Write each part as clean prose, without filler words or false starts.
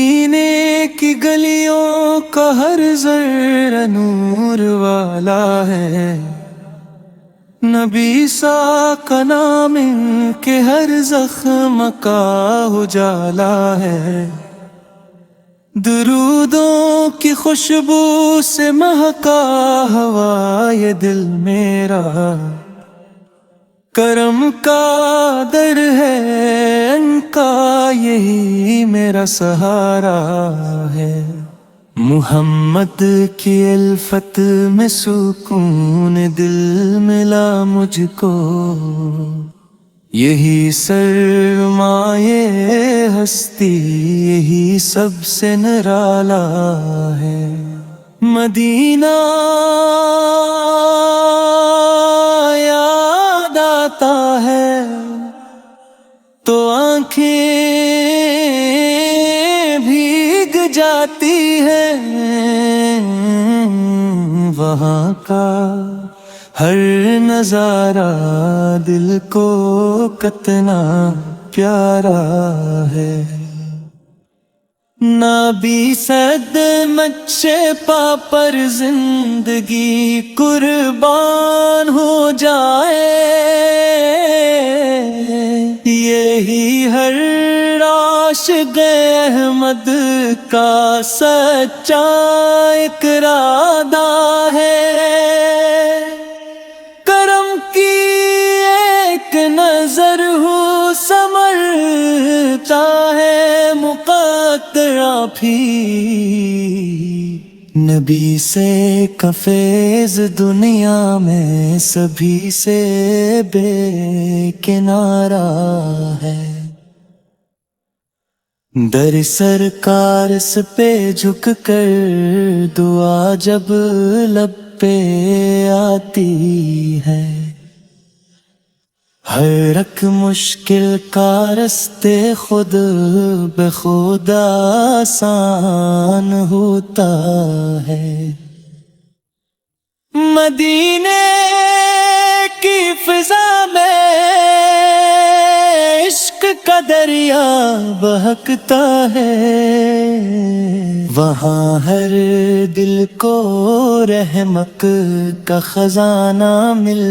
مدینے کی گلیوں کا ہر ذرہ نور والا ہے، نبی سا کا نام ان کے ہر زخم کا اجالا ہے۔ درودوں کی خوشبو سے مہکا ہوا یہ دل میرا، کرم کا در ہے ان کا یہی میرا سہارا ہے۔ محمد کی الفت میں سکون دل ملا مجھ کو، یہی سرمایہ ہستی یہی سب سے نرالا ہے۔ مدینہ یاد آتا ہے تو آنکھیں بھیگ جاتی ہیں، وہاں کا ہر نظارہ دل کو کتنا پیارا ہے۔ نبی صد مچھے پا پر زندگی قربان ہو جائے، یہی ہر عاشق احمد کا سچا ارادہ ہے۔ کرم کی ایک نظر ہو سمرتا ہے مقدرہ بھی، نبی سے کا فیض دنیا میں سبھی سے بے کنارہ ہے۔ در سرکار پہ جھک کر دعا جب لب پہ آتی ہے، ہر ایک مشکل کا رستے خود بخود آسان ہوتا ہے۔ مدینے کی فضا میں عشق کا دریا بہکتا ہے، وہاں ہر دل کو رحمت کا خزانہ مل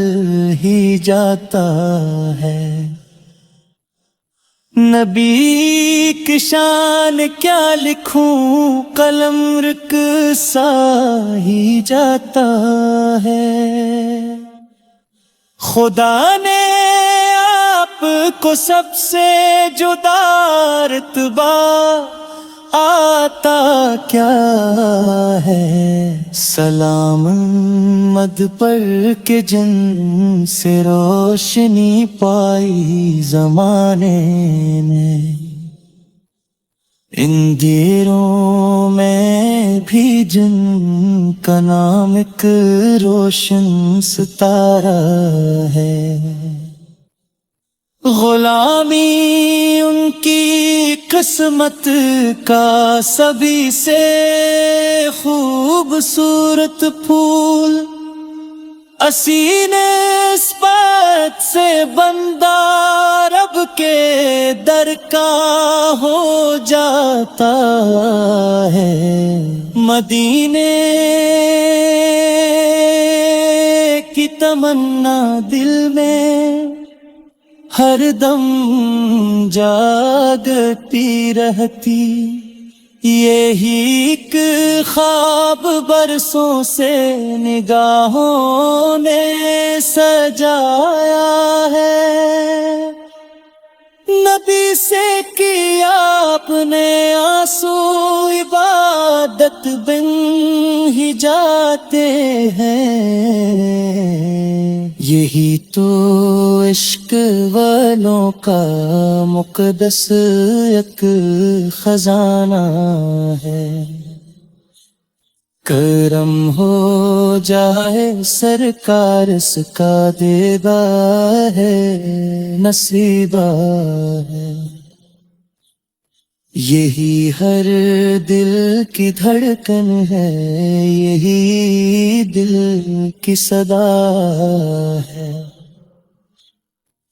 ہی جاتا ہے۔ نبی کی شان کیا لکھوں قلم رک سا ہی جاتا ہے۔ خدا نے آپ کو سب سے جدا رتبہ آتا کیا ہے، سلام مد پر کے جن سے روشنی پائی زمانے میں، ان دیروں میں بھی جن کا نام ایک روشن ستارہ ہے۔ غلامی ان کی قسمت کا سبھی سے خوبصورت پھول، اسی نسبت سے بندہ رب کے در کا ہو جاتا ہے۔ مدینے کی تمنا دل میں ہر دم جاگتی رہتی، یہی ایک خواب برسوں سے نگاہوں نے سجایا ہے۔ نبی سے کی آپ نے آنسو عبادت بن ہی جاتے ہیں، یہی تو عشق والوں کا مقدس ایک خزانہ ہے۔ کرم ہو جائے سرکار اس کا دیبا ہے نصیبہ ہے، یہی ہر دل کی دھڑکن ہے، یہی دل کی صدا ہے۔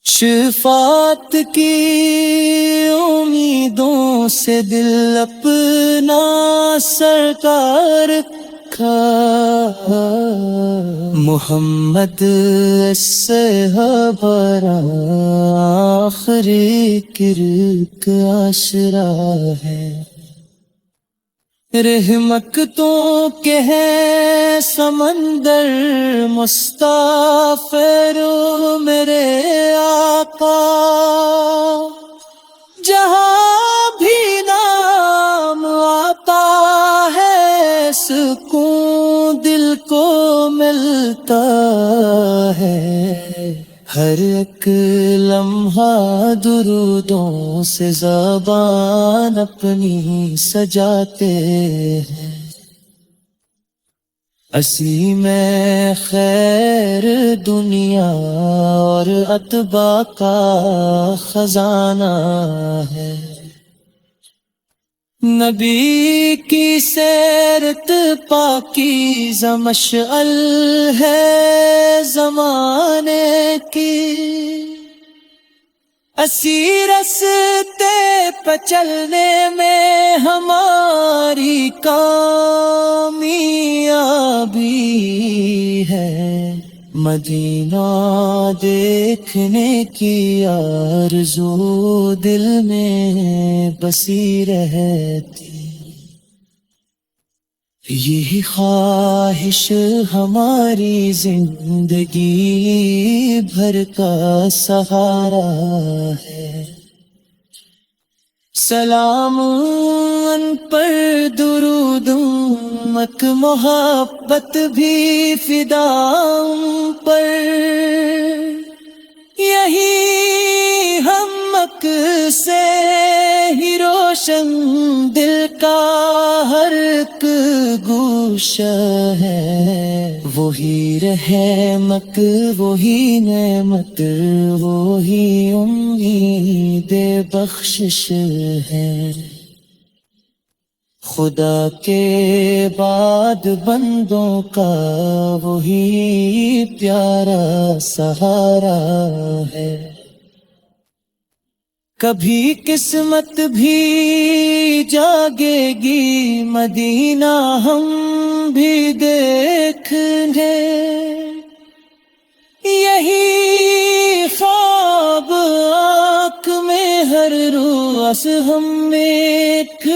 شفاعت کی امیدوں سے دل اپنا سرکار کا، محمد سے ہمارا آخری کرک آشرا ہے۔ رحمتوں کے ہے سمندر مستغفر میرے آقا، جہاں بھی نام آتا ہے سکون دل کو ملتا ہے۔ ہر ایک لمحہ درودوں سے زبان اپنی سجاتے ہیں، اسی میں خیر دنیا اور اتباع کا خزانہ ہے۔ نبی کی سیرت پاکیزہ مشعل ہے زمانے کی، اسی راستے پہ چلنے میں ہماری کامیابی ہے۔ مدینہ دیکھنے کی آرزو دل میں بسی رہتی، یہی خواہش ہماری زندگی بھر کا سہارا ہے۔ سلام ان پر درود مک محبت بھی فدا ان پر، یہی ہمک سے ہی روشن دل کا ہر ایک گوشہ ہے۔ وہی رحمت وہی نعمت وہی امید بخشش ہے، خدا کے بعد بندوں کا وہی پیارا سہارا ہے۔ کبھی قسمت بھی جاگے گی مدینہ ہم بھی دیکھنے، یہی خواب آنکھ میں ہر روز ہم ایک